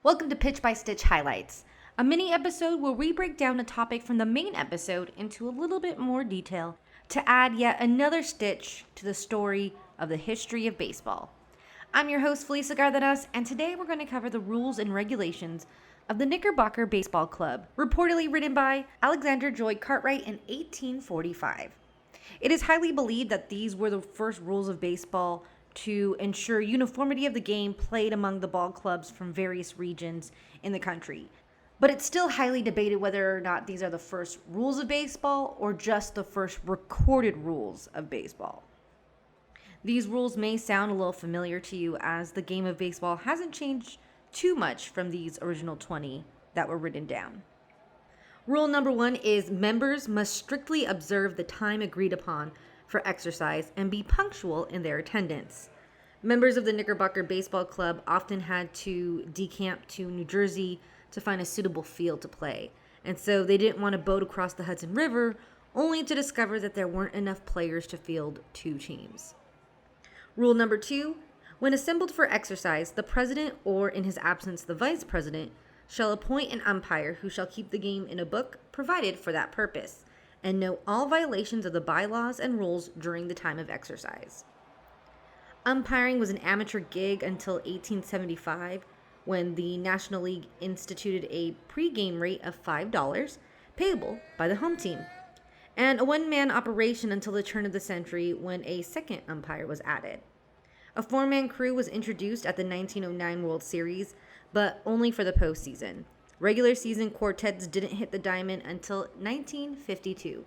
Welcome to Pitch by Stitch Highlights, a mini episode where we break down a topic from the main episode into a little bit more detail to add yet another stitch to the story of the history of baseball. I'm your host, FelisDeportes, and today we're going to cover the rules and regulations of the Knickerbocker Baseball Club, reportedly written by Alexander Joy Cartwright in 1845. It is highly believed that these were the first rules of baseball to ensure uniformity of the game played among the ball clubs from various regions in the country. But it's still highly debated whether or not these are the first rules of baseball or just the first recorded rules of baseball. These rules may sound a little familiar to you, as the game of baseball hasn't changed too much from these original 20 that were written down. Rule number 1 is members must strictly observe the time agreed upon for exercise and be punctual in their attendance. Members of the Knickerbocker Baseball Club often had to decamp to New Jersey to find a suitable field to play, and so they didn't want to boat across the Hudson River only to discover that there weren't enough players to field 2 teams. Rule number 2, when assembled for exercise, the president, or in his absence the vice president, shall appoint an umpire who shall keep the game in a book provided for that purpose, and note all violations of the bylaws and rules during the time of exercise. Umpiring was an amateur gig until 1875, when the National League instituted a pre-game rate of $5 payable by the home team, and a one-man operation until the turn of the century, when a second umpire was added. A 4-man crew was introduced at the 1909 World Series, but only for the postseason. Regular season quartets didn't hit the diamond until 1952.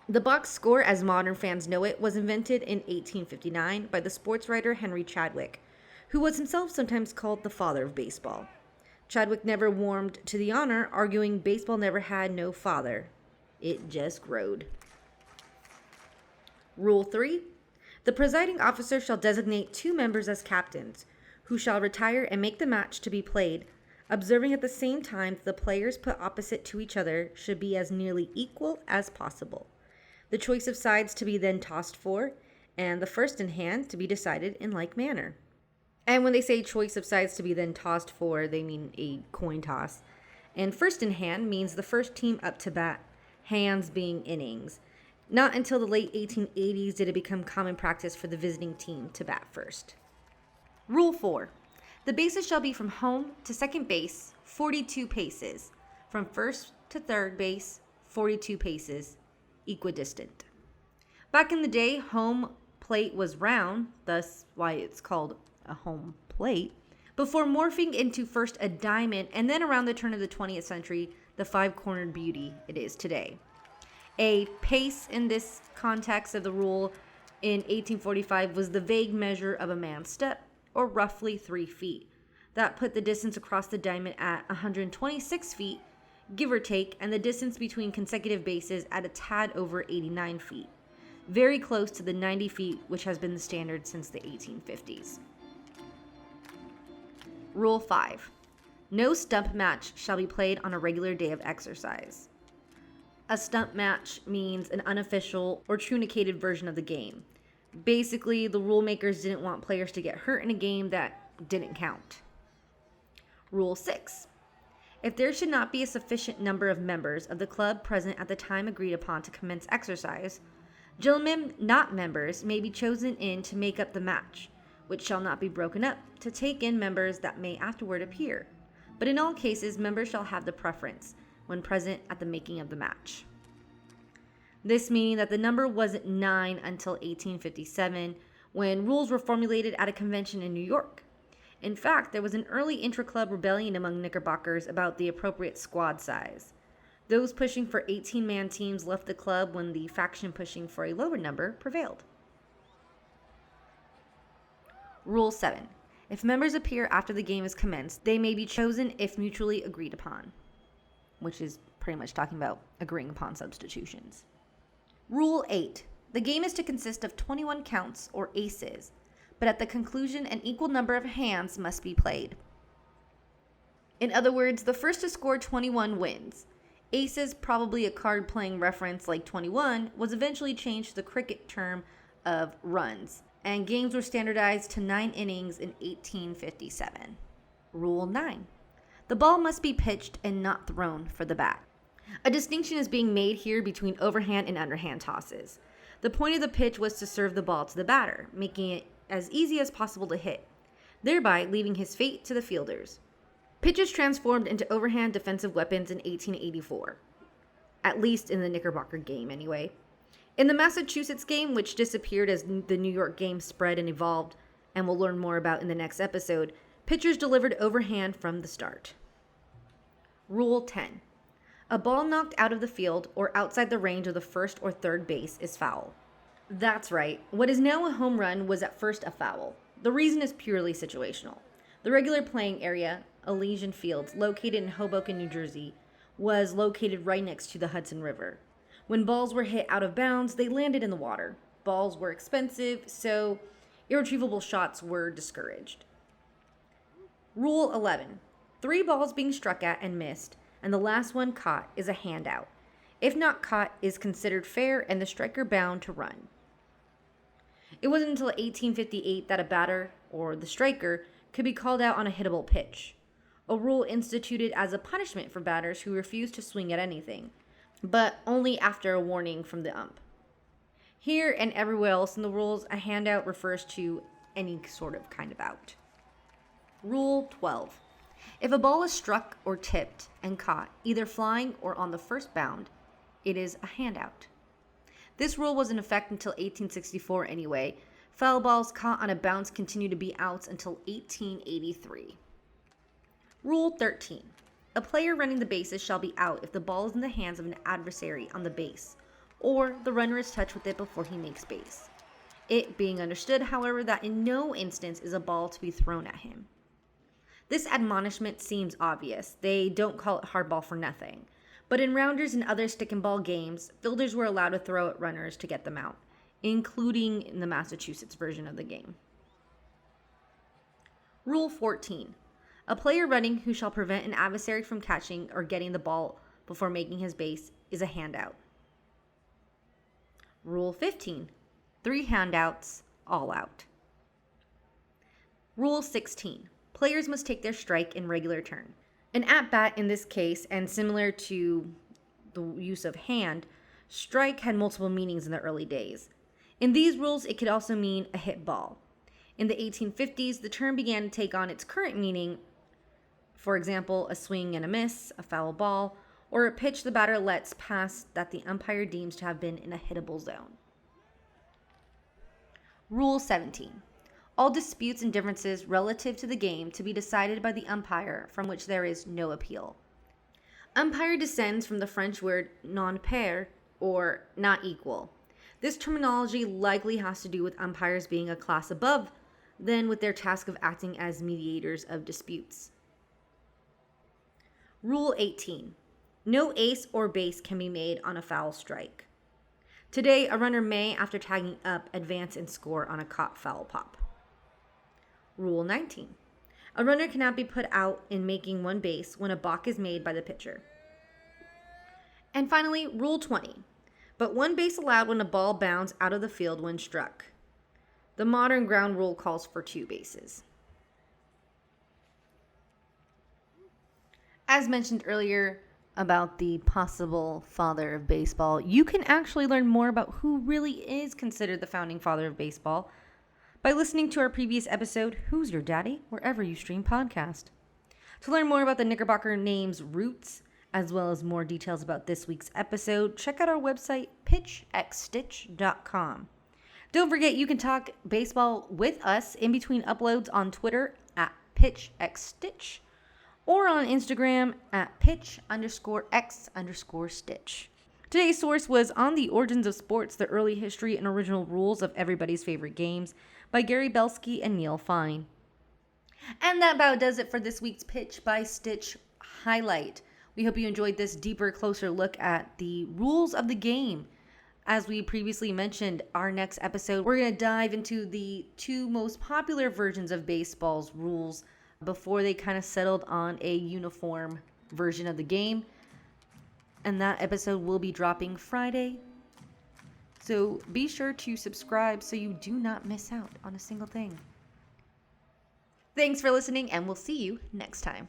The box score, as modern fans know it, was invented in 1859 by the sports writer Henry Chadwick, who was himself sometimes called the father of baseball. Chadwick never warmed to the honor, arguing baseball never had no father. It just growed. Rule 3. The presiding officer shall designate 2 members as captains, who shall retire and make the match to be played, observing at the same time that the players put opposite to each other should be as nearly equal as possible. The choice of sides to be then tossed for, and the first in hand to be decided in like manner. And when they say choice of sides to be then tossed for, they mean a coin toss. And first in hand means the first team up to bat, hands being innings. Not until the late 1880s did it become common practice for the visiting team to bat first. Rule 4. The bases shall be from home to second base, 42 paces. From first to third base, 42 paces, equidistant. Back in the day, home plate was round, thus why it's called a home plate, before morphing into first a diamond, and then around the turn of the 20th century, the 5-cornered beauty it is today. A pace in this context of the rule in 1845 was the vague measure of a man's step, or roughly 3 feet. That put the distance across the diamond at 126 feet, give or take, and the distance between consecutive bases at a tad over 89 feet. Very close to the 90 feet, which has been the standard since the 1850s. Rule 5. No stump match shall be played on a regular day of exercise. A stump match means an unofficial or truncated version of the game. Basically, the rule makers didn't want players to get hurt in a game that didn't count. Rule 6. If there should not be a sufficient number of members of the club present at the time agreed upon to commence exercise, gentlemen not members may be chosen in to make up the match, which shall not be broken up to take in members that may afterward appear. But in all cases, members shall have the preference when present at the making of the match. This meaning that the number wasn't 9 until 1857, when rules were formulated at a convention in New York. In fact, there was an early intra-club rebellion among Knickerbockers about the appropriate squad size. Those pushing for 18-man teams left the club when the faction pushing for a lower number prevailed. Rule 7. If members appear after the game is commenced, they may be chosen if mutually agreed upon, which is pretty much talking about agreeing upon substitutions. Rule 8. The game is to consist of 21 counts, or aces, but at the conclusion an equal number of hands must be played. In other words, the first to score 21 wins. Aces, probably a card-playing reference like 21, was eventually changed to the cricket term of runs, and games were standardized to 9 innings in 1857. Rule 9. The ball must be pitched and not thrown for the bat. A distinction is being made here between overhand and underhand tosses. The point of the pitch was to serve the ball to the batter, making it as easy as possible to hit, thereby leaving his fate to the fielders. Pitches transformed into overhand defensive weapons in 1884, at least in the Knickerbocker game anyway. In the Massachusetts game, which disappeared as the New York game spread and evolved, and we'll learn more about in the next episode, pitchers delivered overhand from the start. Rule 10. A ball knocked out of the field or outside the range of the first or third base is foul. That's right, what is now a home run was at first a foul. The reason is purely situational. The regular playing area, Elysian Fields, located in Hoboken, New Jersey, was located right next to the Hudson River. When balls were hit out of bounds, they landed in the water. Balls were expensive, so irretrievable shots were discouraged. Rule 11. 3 balls being struck at and missed, and the last one caught is a handout. If not caught, is considered fair and the striker bound to run. It wasn't until 1858 that a batter, or the striker, could be called out on a hittable pitch, a rule instituted as a punishment for batters who refused to swing at anything, but only after a warning from the ump. Here and everywhere else in the rules, a handout refers to any sort of kind of out. Rule 12. If a ball is struck or tipped and caught, either flying or on the first bound, it is a handout. This rule was in effect until 1864 anyway. Foul balls caught on a bounce continued to be outs until 1883. Rule 13. A player running the bases shall be out if the ball is in the hands of an adversary on the base, or the runner is touched with it before he makes base. It being understood, however, that in no instance is a ball to be thrown at him. This admonishment seems obvious. They don't call it hardball for nothing. But in rounders and other stick and ball games, fielders were allowed to throw at runners to get them out, including in the Massachusetts version of the game. Rule 14. A player running who shall prevent an adversary from catching or getting the ball before making his base is a handout. Rule 15. 3 handouts, all out. Rule 16. Players must take their strike in regular turn. An at-bat in this case, and similar to the use of hand, strike had multiple meanings in the early days. In these rules, it could also mean a hit ball. In the 1850s, the term began to take on its current meaning, for example, a swing and a miss, a foul ball, or a pitch the batter lets pass that the umpire deems to have been in a hittable zone. Rule 17. All disputes and differences relative to the game to be decided by the umpire from which there is no appeal. Umpire descends from the French word non pair, or not equal. This terminology likely has to do with umpires being a class above than with their task of acting as mediators of disputes. Rule 18. No ace or base can be made on a foul strike. Today, a runner may, after tagging up, advance and score on a caught foul pop. Rule 19. A runner cannot be put out in making one base when a balk is made by the pitcher. And finally, Rule 20. But one base allowed when a ball bounds out of the field when struck. The modern ground rule calls for 2 bases. As mentioned earlier about the possible father of baseball, you can actually learn more about who really is considered the founding father of baseball by listening to our previous episode, Who's Your Daddy?, wherever you stream podcast. To learn more about the Knickerbocker name's roots, as well as more details about this week's episode, check out our website, PitchxStitch.com. Don't forget, you can talk baseball with us in between uploads on Twitter at PitchxStitch or on Instagram at pitch_x_stitch. Today's source was On the Origins of Sports, the Early History and Original Rules of Everybody's Favorite Games by Gary Belsky and Neil Fine. And that about does it for this week's Pitch by Stitch highlight. We hope you enjoyed this deeper, closer look at the rules of the game. As we previously mentioned, our next episode, we're going to dive into the 2 most popular versions of baseball's rules before they kind of settled on a uniform version of the game. And that episode will be dropping Friday. So be sure to subscribe so you do not miss out on a single thing. Thanks for listening, and we'll see you next time.